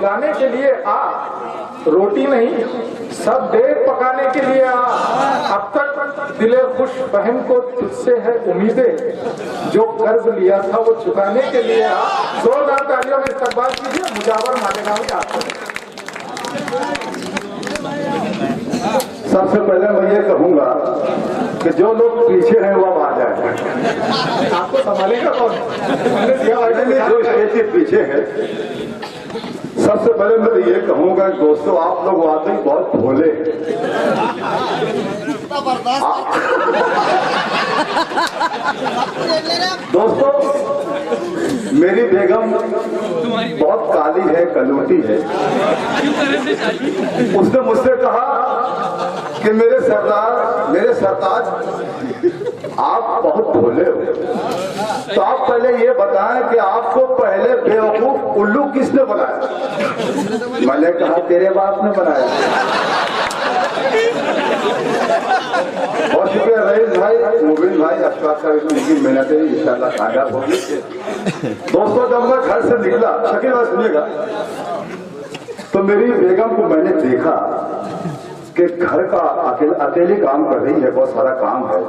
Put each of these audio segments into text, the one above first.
खिलाने के लिए आ, रोटी नहीं सब देर पकाने के लिए आ। अब तक दिले खुश बहन को तुझसे है उम्मीदें, जो कर्ज लिया था वो चुकाने के लिए आ। जोरदार तालियों में इस्तकबाल कीजिए मुजावर मालेगांव के आपको। सबसे पहले मैं ये कहूंगा कि जो लोग पीछे हैं वो अब आ जाए। आपको संभालेगा कौन? जो स्टेज के पीछे है, सबसे पहले मैं ये कहूंगा दोस्तों आप लोग वाकई बहुत भोले दोस्तों। मेरी बेगम बहुत काली है, कलूटी है। उसने मुझसे कहा कि मेरे सरताज आप बहुत भोले हो, तो आप पहले ये बताएं कि आपको पहले बेवकूफ उल्लू किसने बनाया? मैंने कहा तेरे बाप ने बनाया। और शुक्रिया रईस भाई, मुबीन भाई, अशफाक साहब, उनकी मेहनत इंशाल्लाह कामयाब होगी। दोस्तों जब मैं घर से निकला, शकील भाई सुनिएगा, तो मेरी बेगम को मैंने देखा कि घर का अकेली काम कर रही है, बहुत सारा काम है।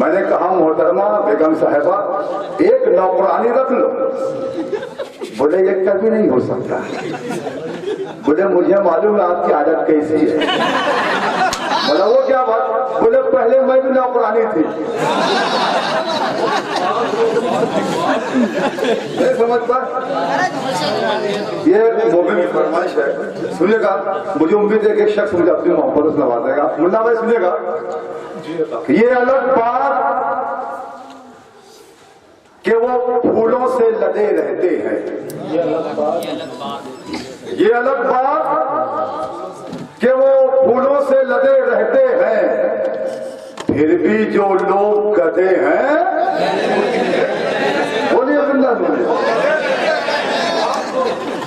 मैंने कहा मोहतरमा बेगम साहिबा एक नौकरानी रख लो। बोले ये कभी नहीं हो सकता। बोले मुझे मालूम है आपकी आदत कैसी है। बोला वो क्या बात? बोले पहले मैं भी नौकरानी थी। नहीं समझ पा, ये मोबिल की फरमाइश है। सुनिएगा, मुझे उम्मीद है कि एक शख्स मुझे अपनी मोहब्बत से नवाजेगा। मुन्ना भाई सुनिएगा, ये अलग बात कि वो फूलों से लदे रहते हैं, ये अलग बात कि वो फूलों से लदे रहते हैं, फिर भी जो लोग गधे हैं। बोलिए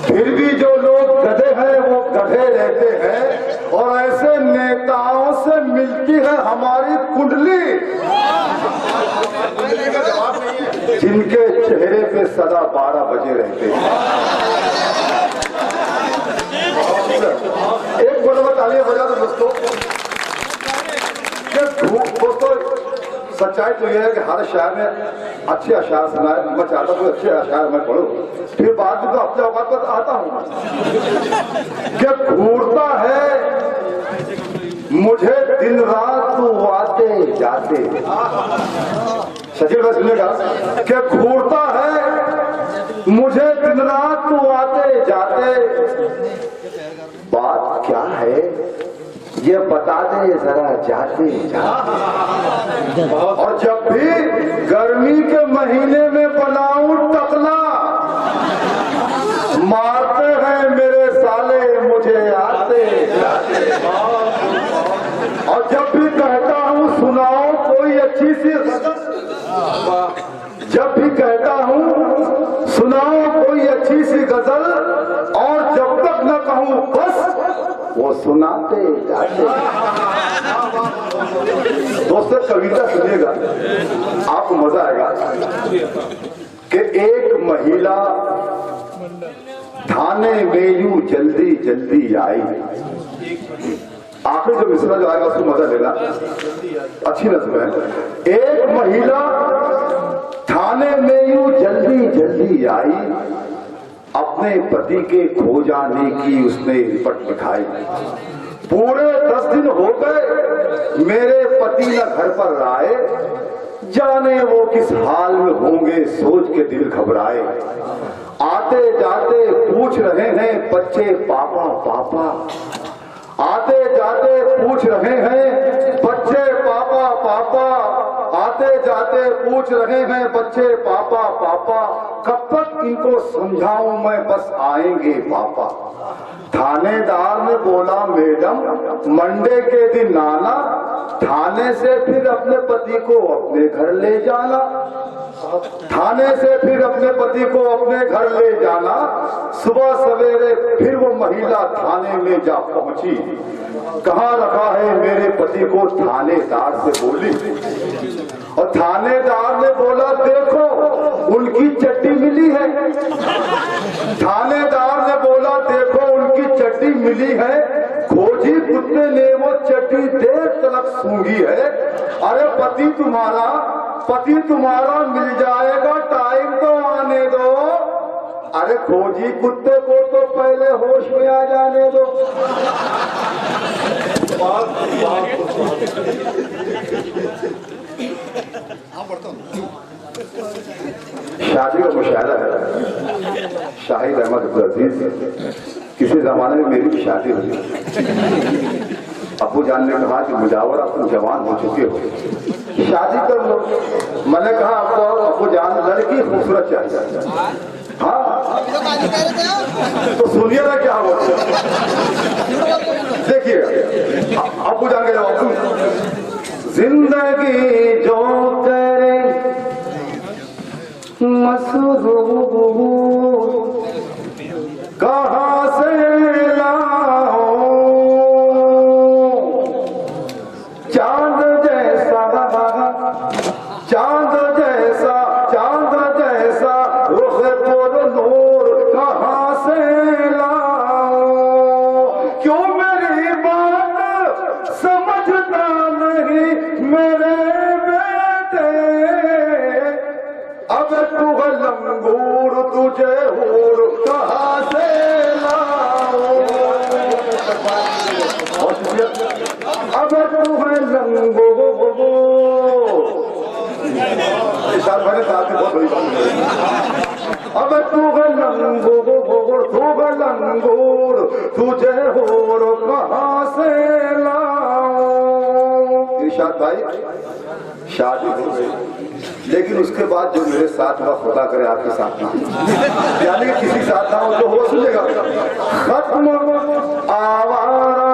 फिर भी जो लोग गधे हैं वो गधे रहते हैं, और ऐसे नेताओं से मिलती है हमारी कुंडली जिनके चेहरे पे सदा 12 बजे रहते हैं। एक बड़ा तालियां बजा दो दोस्तों। दोस्तों सच्चाई तो यह है कि हर शायर में अच्छे अशार सुनाए। मैं चाहता हूँ अच्छे अशार मैं पढ़ूं, फिर बाद में तो अपने औकात पर आता हूँ। कि घूरता है मुझे दिन रात तू आते जाते। शकील भाई सुनेगा, कि घूरता है मुझे दिन रात तू आते जाते। बात क्या है ये बता दे जरा जाते जाते। और जब भी गर्मी के महीने में बनाऊं टकला, मारते हैं मेरे साले मुझे आते जाते। और जब भी कहता हूं सुनाओ कोई अच्छी सी गजल, जब भी कहता हूं सुनाओ कोई अच्छी सी गजल, और जब तक न कहूं बस वो सुनाते जाते। दोस्तों कविता सुनिएगा, आपको मजा आएगा। कि एक महिला थाने में यूं जल्दी जल्दी आई। आखिरी जो मिसरा जो आएगा उसको मजा लेना, अच्छी नज़्म है। एक महिला थाने में यूं जल्दी जल्दी आई, अपने पति के खो जाने की उसने रिपोर्ट लिखाई। पूरे 10 दिन हो गए मेरे पति न घर पर आए, जाने वो किस हाल में होंगे सोच के दिल घबराए। आते जाते पूछ रहे हैं बच्चे पापा पापा, आते जाते पूछ रहे हैं बच्चे पापा पापा, आते जाते पूछ रहे हैं बच्चे पापा पापा। कब तक इनको समझाऊं मैं बस आएंगे पापा। थानेदार ने बोला मैडम मंडे के दिन आना, थाने से फिर अपने पति को अपने घर ले जाना। थाने से फिर अपने पति को अपने घर ले जाना। सुबह सवेरे फिर वो महिला थाने में जा पहुंची। कहाँ रखा है मेरे पति को, थानेदार से बोली। और थानेदार ने बोला देखो उनकी चड्डी मिली है। थानेदार ने बोला मिली है, खोजी कुत्ते ने वो चड्डी देर तलक सूंघी है। अरे पति तुम्हारा मिल जाएगा, टाइम तो आने दो। अरे खोजी कुत्ते को तो पहले होश में आ जाने दो। शादी का मुशायरा है। शाहिद अहमद अब्दुल अजीज, किसी जमाने में मेरी भी शादी हुई। अबू जान ने कहा कि मुजावर तुम जवान हो चुके हो, शादी कर लो। मैंने कहा आपको अबू जान लड़की खूबसूरत चाहिए। हाँ तो सुनिए ना क्या हुआ। देखिए अबू जान के जवाब, जिंदगी जो करे मसरूर कहाँ से लाओ, चांद जैसा रुख पर नूर कहाँ से लाओ। क्यों मेरी बात समझता नहीं मेरे बेटे, अब तू लंगूर तुझे हूर कहाँ से लाओ। अब तू लंगूर, साथ मैंने साथ में बहुत बड़ी बात है। अब तू लंगूर तुझे हूर कहाँ से लाओ। इरशाद भाई शादी हो गई, लेकिन उसके बाद जो मेरे साथ हुआ खुदा करे आपके साथ ना, यानी कि किसी साथ ना हो तो हो सुनेगा। खत्म आवारा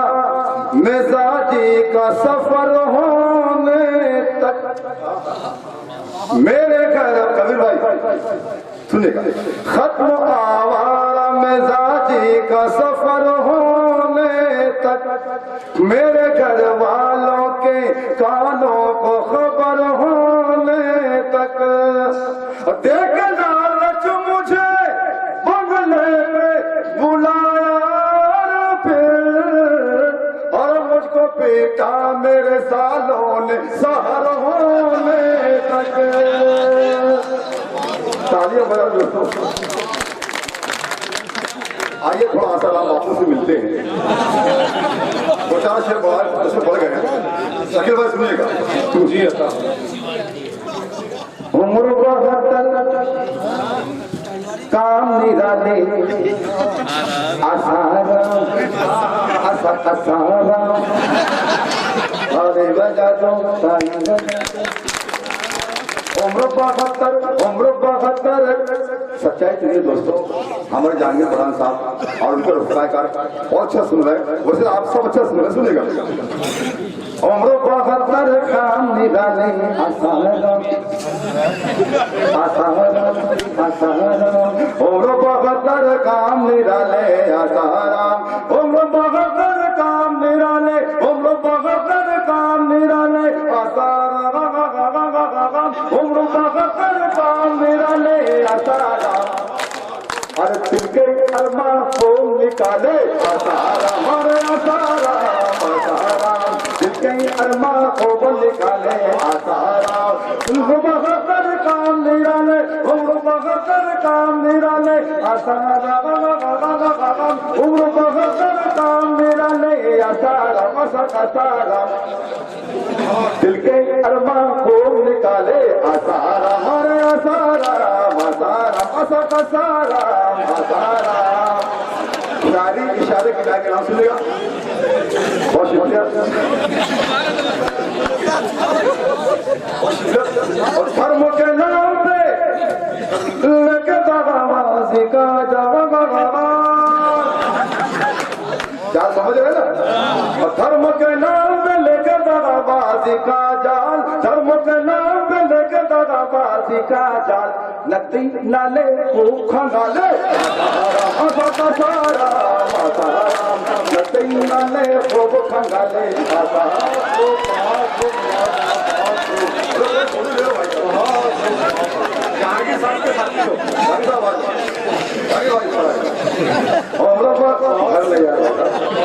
मिजाजी का सफर होने तक मेरे घर, कबीर भाई सुनेगा, खत्म आवारा मिजाजी का सफर होने तक मेरे घर वालों के कानों को खबर होने तक। देख लालच मुझे बंगले पे बुलाया फिर, और मुझको पीटा मेरे सालों ने सहर होने तक। तालियां बजा दोस्तों। आइए थोड़ा आसाराम बापू से मिलते हैं। 50 शेर बढ़ गए हैं। शकील भाई सुनिएगा। जी अच्छा। उम्र काम निराले आसारा अरे बजा दो उम्र 72। सच्चाई सुनिए दोस्तों, हमारे जहांगीर प्रधान साहब और उनके रुस्ताकार बहुत अच्छा सुन रहे हैं। वैसे आप सब अच्छा सुन रहे, सुनेगा। उम्र 72 काम निराले आसारा उम्र 72 काम निराले आसारा, उम्र 72 काम निराले, उम्र 72 काम निराले आसारा, उम्र 72 काम निराले आसारा। अरे तिनके अरमा को निकाले आसारा, हमारे आसारा आसारा, तिनके अरमा को निकाले आसारा। उम्र 72 काम निराले, उम्र 72 काम निराले आसारा, उम्र 72 काम निराले आसारा आसारा। दिल के अरमा को निकाले आसारा, हमारे आसारा आसारा आसारा आसारा। शायरी इशारे की लाके नाम सुनेगा। बहुत शुक्रिया। और धर्म के नाम पे लेके दावाजी का जाल समझ रहे ना। और धर्म के नाम पे लेके दावाजी का जाल, धर्म के नाम पे लेके दावाजी का जाल। नदी नाले को खंगाले आसारा सारा आसारा, नदी नाले को खंगाले आसारा। आगे साथ के साथी हो, आगे भाई, आगे भाई, घर ले जा रहा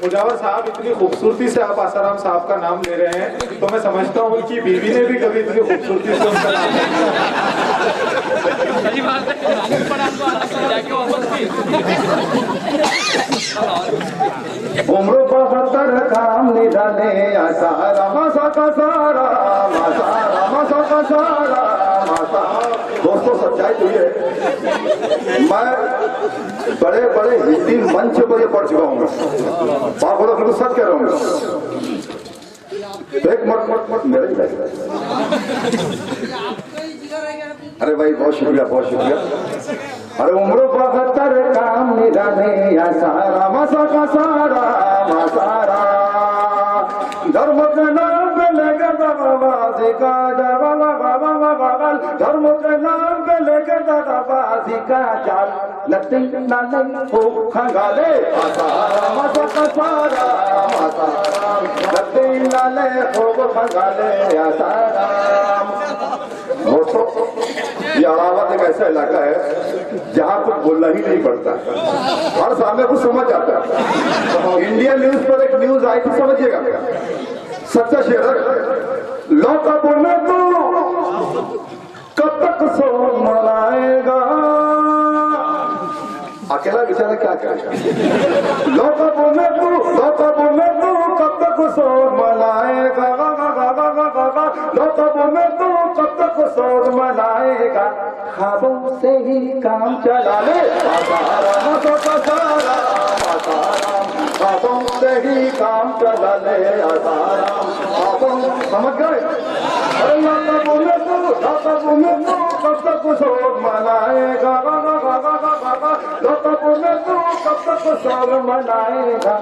मुजावर साहब इतनी खूबसूरती से आप आसाराम साहब का नाम ले रहे हैं, तो मैं समझता हूँ उनकी बीवी ने भी कभी इतनी खूबसूरती से उनका नाम उम्र 72 काम निधाने आसारा मासा का सारा मासा का सारा मासा। दोस्तों सच्चाई तो ये है, मैं बड़े बड़े हिंदी मंच पर ये पढ़ चुका हूँ, बाप बोला बिल्कुल सच कह रहा हूँ। एक मत मेरे ही बैठ। अरे भाई बहुत शुक्रिया बहुत शुक्रिया। अरे उम्र 72 काम निधाने आसारा मासा का सारा मासारा। धर्म के नाम पे लेके दगाबाजी का जवाल, धर्म के नाम पे लेके दगाबाजी का जाल, लगते नाले हो खंगाले आसारा मासा का सारा मासारा, लगते नाले हो खंगाले आसारा। ये अलाहाबाद एक ऐसा इलाका है जहाँ कुछ बोलना ही नहीं पड़ता, हर सामने कुछ समझ आता है। इंडिया न्यूज पर एक न्यूज आई थी, समझिएगा, सच्चा शेर है। लॉकअप में तू कब तक सो मनाएगा, अकेला बेचारा क्या करेगा। लॉकअप में तू कब तक सो मनाएगा, लॉकअप में तू कब तक सो मनाएगा, ख्वाबों से ही काम चला ले आसाराम का सारा आसाराम, ख्वाबों से ही काम चला ले आसाराम, ख्वाबों समझ गए। अरे लॉकअप में तू कब तक सो मनाएगा, लॉकअप में तू कब तक सो मनाएगा,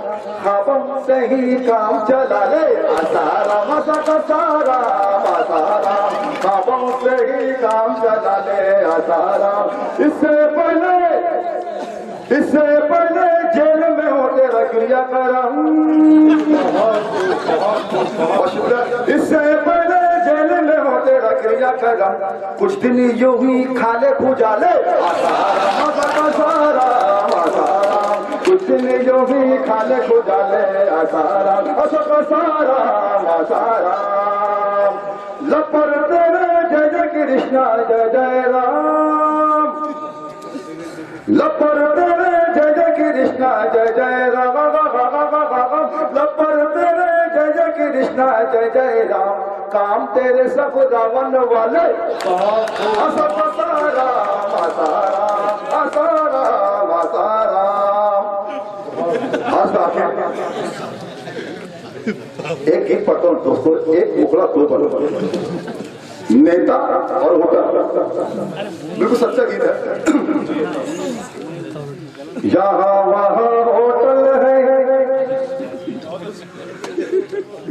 ख्वाबों से ही काम चला ले आसाराम का सारा आसाराम, ख्वाबों से ही काम चला ले आसाराम। इससे पहले जेल में होते रखिया करम, इससे पहले जेल में होते रखिया करम, कुछ दिन यूं ही खाले खुजाले आसाराम का सारा आसाराम, कुछ दिन यूं ही खाले खुजाले आसाराम का सारा आसाराम। लपर तेरे जय जय कृष्णा जय जय राम, लपर तेरे जय जय कृष्णा जय जय राम, लपर तेरे जय जय कृष्णा जय जय राम, काम तेरे सब रावण वाले असत सारा आसारा आसारा आसारा। एक गीत पढ़ता हूँ दोस्तों, एक मुखड़ा दो बनो, नेता और होटल, बिल्कुल सच्चा गीत है। यहाँ वहाँ होटल है,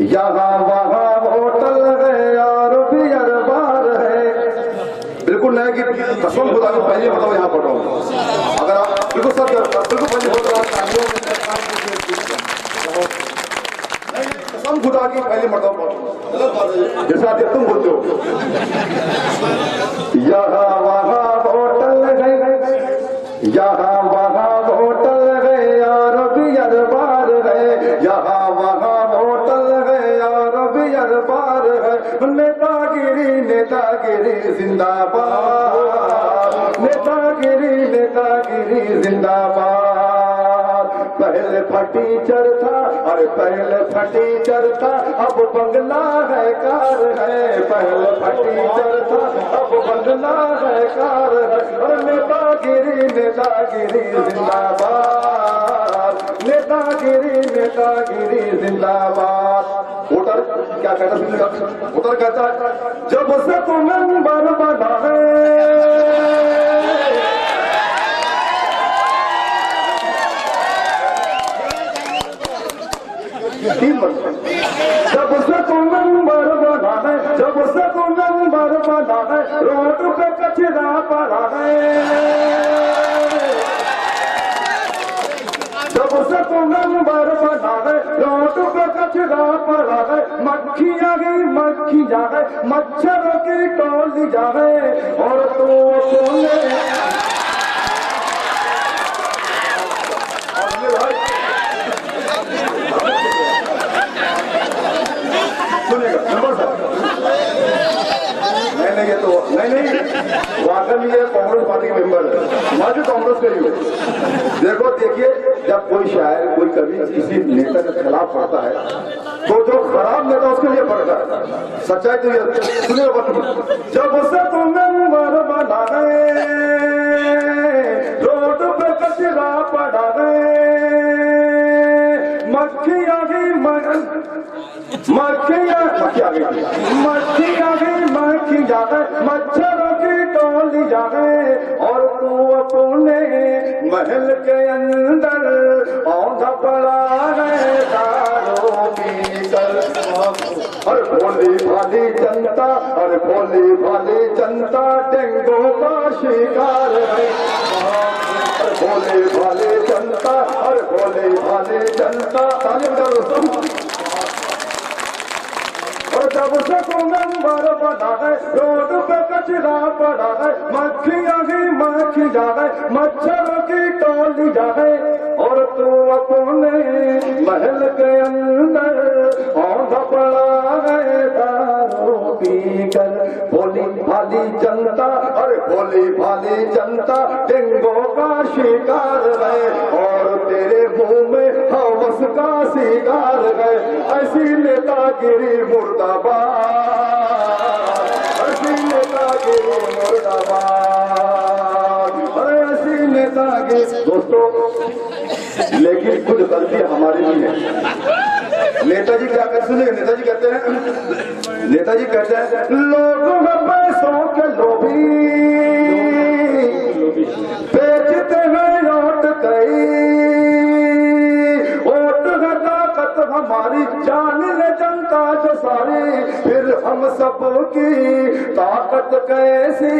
यहाँ वहाँ होटल है और बियर बार है। बिल्कुल नया गीत, कसम खुदा को पहले बताओ यहाँ पढ़ रहा हूँ, अगर आप बिल्कुल सब बिल्कुल पहले बोल रहा कसम खुदा की पहले मरतबा पढ़ो, जैसे आते तुम बोलते हो। यहाँ वहाँ होटल है, यहाँ वहाँ होटल है और बियर बार है, यहाँ वहाँ होटल है और बियर बार है। नेतागिरी नेतागिरी जिंदाबाद, नेतागिरी नेतागिरी जिंदाबाद। पहले फटीचर था, अरे पहले फटीचर था, अब बंगला है कार है, पहले फटीचर था, अब बंगला है कार है। और नेतागिरी नेतागिरी जिंदाबाद, नेतागिरी नेतागिरी जिंदाबाद। वोटर क्या कहता है, वोटर कहता है जब से तुम नंबर बना है, जब से तू नंबर बना है, जब से तू नंबर बना है, रोड पे कचरा पड़ा है, जब से तू नंबर बना है, रोड पे कचरा पड़ा है। मक्खियाँ गई मक्खियाँ है, मच्छरों की टोली जाए और तू नहीं है तो नहीं वाकई ये कांग्रेस पार्टी के मेंबर है, मैं भी कांग्रेस का ही हूँ। देखिए जब कोई शायर कोई कवि किसी नेता के खिलाफ पढ़ता है तो जो खराब नेता उसके लिए पढ़ता है। सच्चाई तो ये सुनिए जब से तुम मेंबर बना गए, रोड पे कचरा पड़ा गए, मक्खियां ही मक्खी जागे, मच्छरों की टोली जागे, और तू अपने महल के अंदर औंधा पड़ा है दारू पीकर। अरे भोली भाली जनता, अरे भोली भाली जनता डेंगू का शिकार है। भोले भाले जनता, अरे भोले भाले जनता, तालियां बजाओ दोस्तों। और जब से तू मेंबर बना है, रोड पे कचरा पड़ा है, मक्खियां ही मक्खी जागे, मच्छरों की टोली जागे, और तू अपने महल के अंदर औंधा पड़ा है दारू पीकर। भोली भाली जनता, अरे भोली भाली जनता डेंगू का शिकार है, और तेरे मुंह में हवस का शिकार है। ऐसी नेतागिरी मुर्दाबाद, ऐसी नेतागिरी मुर्दाबाद, अरे ऐसी नेतागिरी। दोस्तों लेकिन कुछ गलती हमारी भी है। नेताजी क्या कहते सुनिए, नेताजी कहते हैं लोग पैसों के लोभी, बेचते हैं ओट कई, ओट है ताकत हमारी, जान ले जनता जो सारी, फिर हम सबकी ताकत कैसी,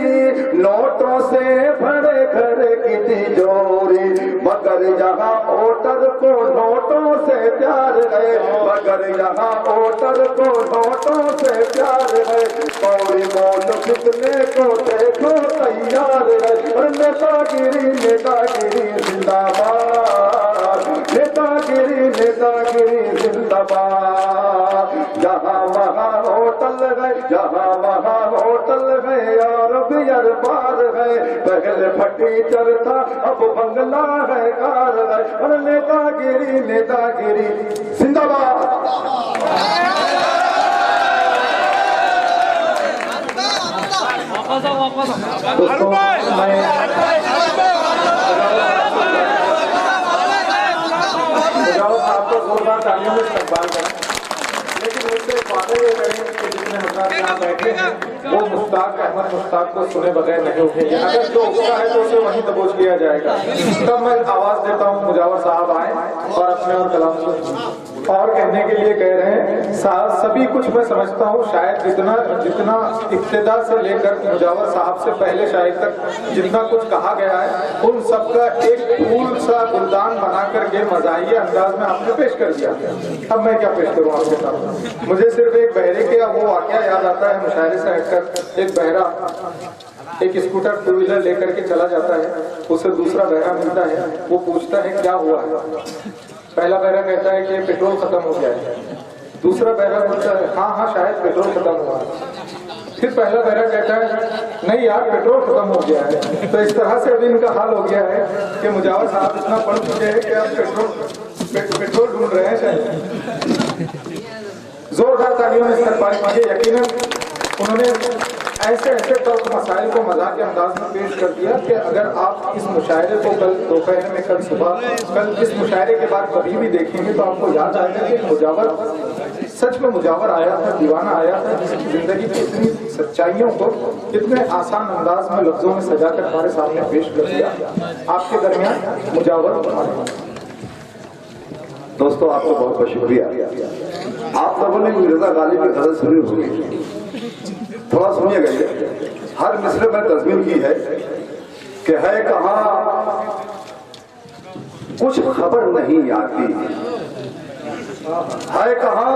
नोटों से भरे घर की तिजोरी, मगर यहाँ वोटर को नोटों से प्यार है, मगर यहाँ वोटर को नोटों से प्यार है। कौड़ी मोल कितने को देखो तैयार है। नेतागिरी नेतागिरी जिंदाबाद, नेतागिरी नेतागिरी जिंदाबाद। जहाँ वहाँ होटल है, जहाँ वहाँ होटल है, और बियर बार है, पहले फटीचर था अब बंगला है, कार है। और नेतागिरी नेतागिरी जिंदाबाद। आपको जोरदार तालियों में इस्तेमाल करें, लेकिन उससे वादे ये करें कि जितने हजरात यहाँ बैठे हैं वो मुश्ताक अहमद मुश्ताक को सुने बगैर नहीं उठेंगे। अगर जो उठता है तो उसे वहीं दबोच लिया जाएगा। तब मैं आवाज देता हूँ मुजावर साहब आए और अपने और कलाम सुन और कहने के लिए कह रहे हैं। सभी कुछ मैं समझता हूँ, शायद जितना इब्तिदा से लेकर मुजावर साहब से पहले शायद तक जितना कुछ कहा गया है, उन सबका एक फूल सा गुलदान बना करके मजाहिया अंदाज में आपने पेश कर दिया। अब मैं क्या पेश करूँ आपके साथ? मुझे सिर्फ एक बहरे के वो वाकया याद आता है। मुशायरे से हटकर एक बहरा एक स्कूटर टू व्हीलर लेकर के चला जाता है, उसे दूसरा बहरा मिलता है, वो पूछता है क्या हुआ है। पहला बहरा कहता है कि पेट्रोल खत्म हो गया है। दूसरा बहरा बोलता है हाँ शायद पेट्रोल खत्म हुआ है। फिर पहला बहरा कहता है नहीं यार पेट्रोल खत्म हो गया है। तो इस तरह से अभी इनका हाल हो गया है कि मुजावर साहब इतना पढ़ चुके हैं कि अब पेट्रोल ढूंढ रहे हैं शायद। जोरदार तालियों में इस्तेमाल कीजिए। यकीनन उन्होंने ऐसे तर्क मसाइल को मजाक के अंदाज में पेश कर दिया कि अगर आप इस मुशायरे को कल दोपहर में, कल सुबह, कल इस मुशायरे के बाद कभी भी देखेंगे तो आपको याद आएगा कि मुजावर सच में मुजावर आया था, दीवाना आया था, जिसकी जिंदगी की इतनी सच्चाइयों को इतने आसान अंदाज में लफ्जों में सजाकर हमारे सामने पेश कर दिया। आपके दरमियान मुजावर। दोस्तों आपका बहुत बहुत शुक्रिया। आप लोगों ने मिर्जा गालिब की गजल सुनी होगी, थोड़ा सुनिएगा। ये हर मिसरे में तस्वीर की है कि है कहाँ कुछ खबर नहीं आती, है कहाँ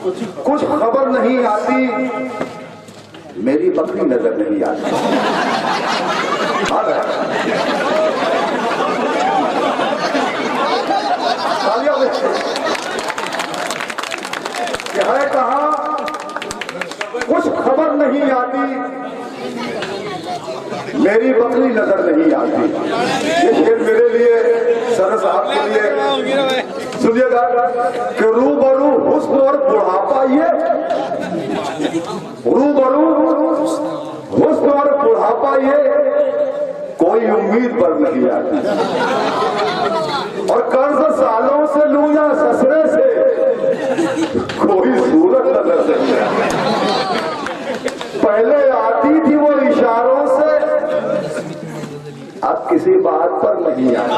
कुछ खबर नहीं आती, मेरी बकरी नजर नहीं आती। है कहाँ कुछ खबर नहीं आती, मेरी बकरी नजर नहीं आती। ये शेर मेरे लिए, सर साहब के लिए सुनिएगा कि रूबरू हुस्न और बुढ़ापा, ये रूबरू हुस्न और बुढ़ापा ये कोई उम्मीद पर नहीं आती। और कर्ज सालों से लूं या ससुरे से कोई सूरत नजर नहीं आती। पहले आती थी वो इशारों से, अब किसी बात पर नहीं आती।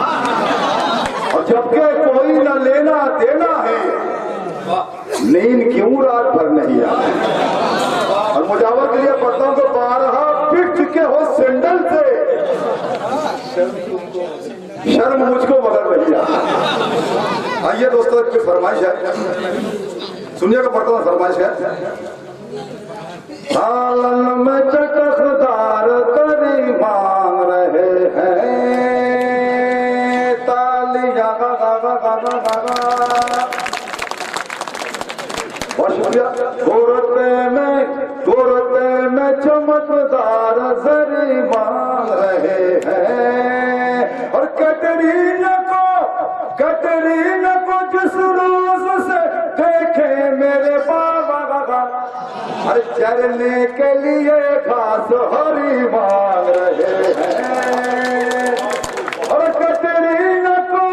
और जबकि कोई न लेना देना है, नींद क्यों रात भर नहीं आती। और मुजावर के लिए पढ़ता हूं कि 12 पिट चुके हो सैंडल से, शर्म मुझको मगर नहीं आती। आइए दोस्तों, एक फरमाइश है, सुनिएगा, पढ़ता हूं फरमाइश है। सालन में चटकदार तरी मांग रहे हैं, तालियां बहुत शुक्रिया। गोरते में चमकदार जरी मांग रहे हैं। और कटरीन को जिस रोज से देखे मेरे बाबा, हर चरने के लिए घास हरी मांग रहे हैं। और कटरीन को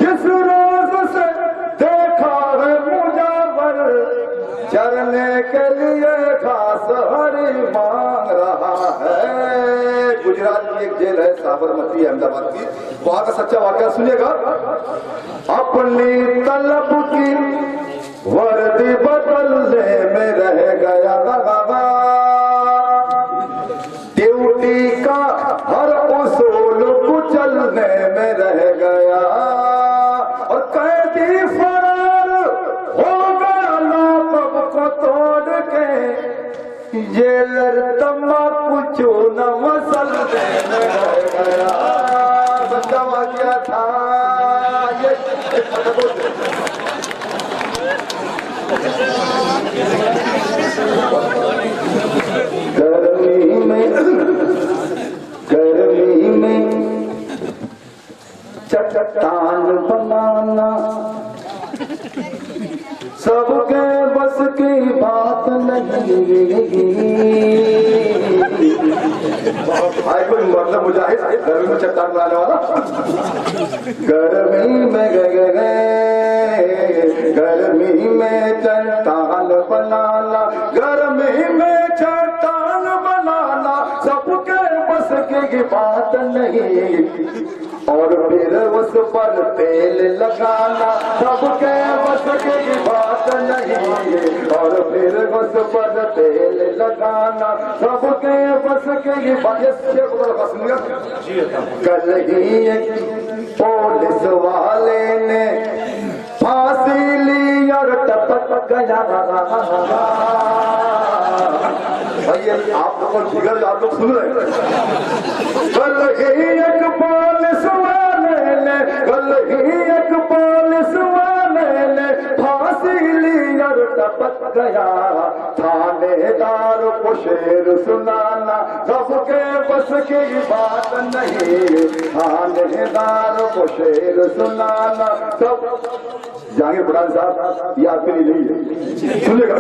जिस रोज से देखा है मुजावर, चरने के लिए घास हरी मांग रहा है। गुजरात की एक जेल है साबरमती, अहमदाबाद की, वहां का सच्चा वाकया सुनिएगा। अपनी तलब की वर्दी बदलने में रह गया, ड्यूटी का हर उसूल कुचलने में रह गया। और कैदी फरार हो गया लापब को तोड़ के, जेलर तम्बाकू चूना मसलने में रह गया। सच्चा वाकया था ये। गर्मी में चट्टान बनाना सबके बस की बात नहीं। भाई कोई मतलब मुजाहिद गर्मी में चट्टान बनाने वाला, गर्मी में चट्टान बनाना, गर्मी में चट्टान बनाना सबके बस की बात नहीं। और फिर उस पर तेल लगाना सबके बस की बात नहीं। और फिर उस पर तेल लगाना सबके बस की बात। कल ही एक पुलिस वाले ने फांसी ली और टपक गया। भैया आप लोगों को जिगर, आप लोग सुन रहे हैं। कल ही एक पुलिस वाले ने, कल ही एक पुलिस वाले ने फांसी ली और टपक गया। थानेदार को शेर सुनाना सबके बस की बात नहीं। थानेदार को शेर सुनाना सब। जाएंगे बुरान साहब, ये आपके लिए नहीं है, सुनिएगा।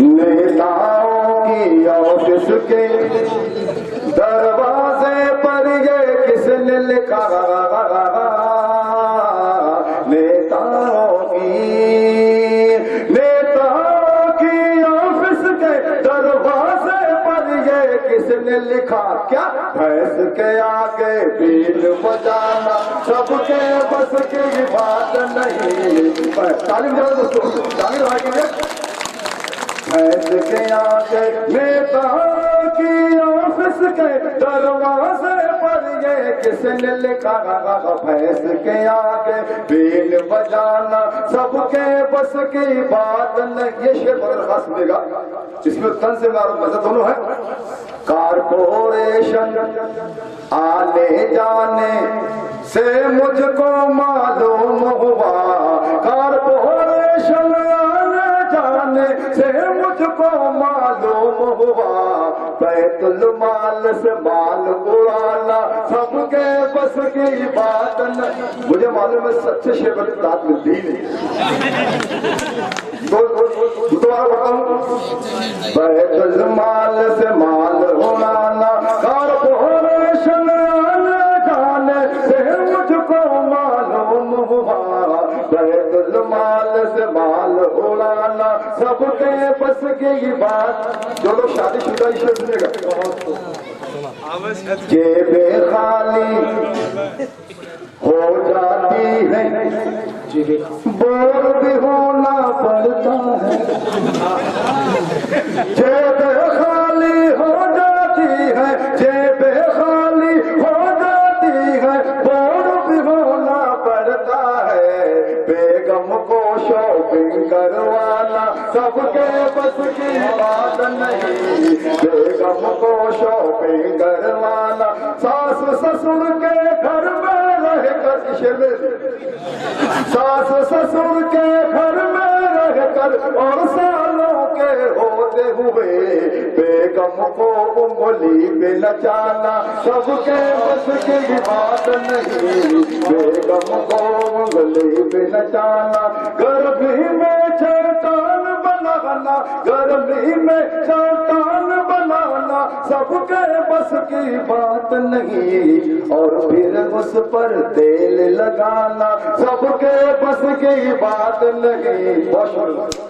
नेताओं की ऑफिस के दरवाजे पर ये किसने लिखा, नेताओं की ऑफिस के दरवाजे पर ये किसने लिखा। क्या भैंस के आगे बीन बजाना सबके बस की बात नहीं। तालीम जाओ दोस्तों, तालीम भाई के लिए। भैंस के आगे नेता की ऑफिस के दरवाजे पर ये किसने लिखा, भैंस के आगे बीन बजाना सबके बस की बात नहीं। ये शेर बदल खास मिलेगा, इसमें तन से मालूम मजा दोनों है। कारपोरेशन आने जाने से मुझको मालूम हुआ, कारपोरेशन आने जाने से मुझको मालूम हुआ, बैतुल माल से माल उड़ाना सबके बस की बात न। मुझे मालूम है सच्चे शेर पर दांत मिलती ही नहीं। तो दोबारा बताऊं, बैतुल माल से माल उड़ाना कारपोरेशन आने जाने से मुझको मालूम हुआ, बैतुल माल से माल उड़ाना सबके बस की बात। जो लोग शादीशुदा ईश्वर सुनेगा, जेबें खाली हो जाती है, बोर भी होना पड़ता है। जेबें खाली हो जाती है, जेबें खाली हो जाती है, बोर भी होना पड़ता है। बेगम को शॉपिंग करवाना सबके बस की बात नहीं, बेगम को शॉपिंग करवाना सास ससुर के घर में रहकर, सास ससुर के घर में रहकर और सालों के होते हुए बेगम को उंगली पे नचाना सबके बस की बात नहीं, बेगम को उंगली पे नचाना। गर्मी में शैतान बनाना, गर्मी में शैतान बनाना सबके बस की बात नहीं, और फिर उस पर तेल लगाना सबके बस की बात नहीं। बहुत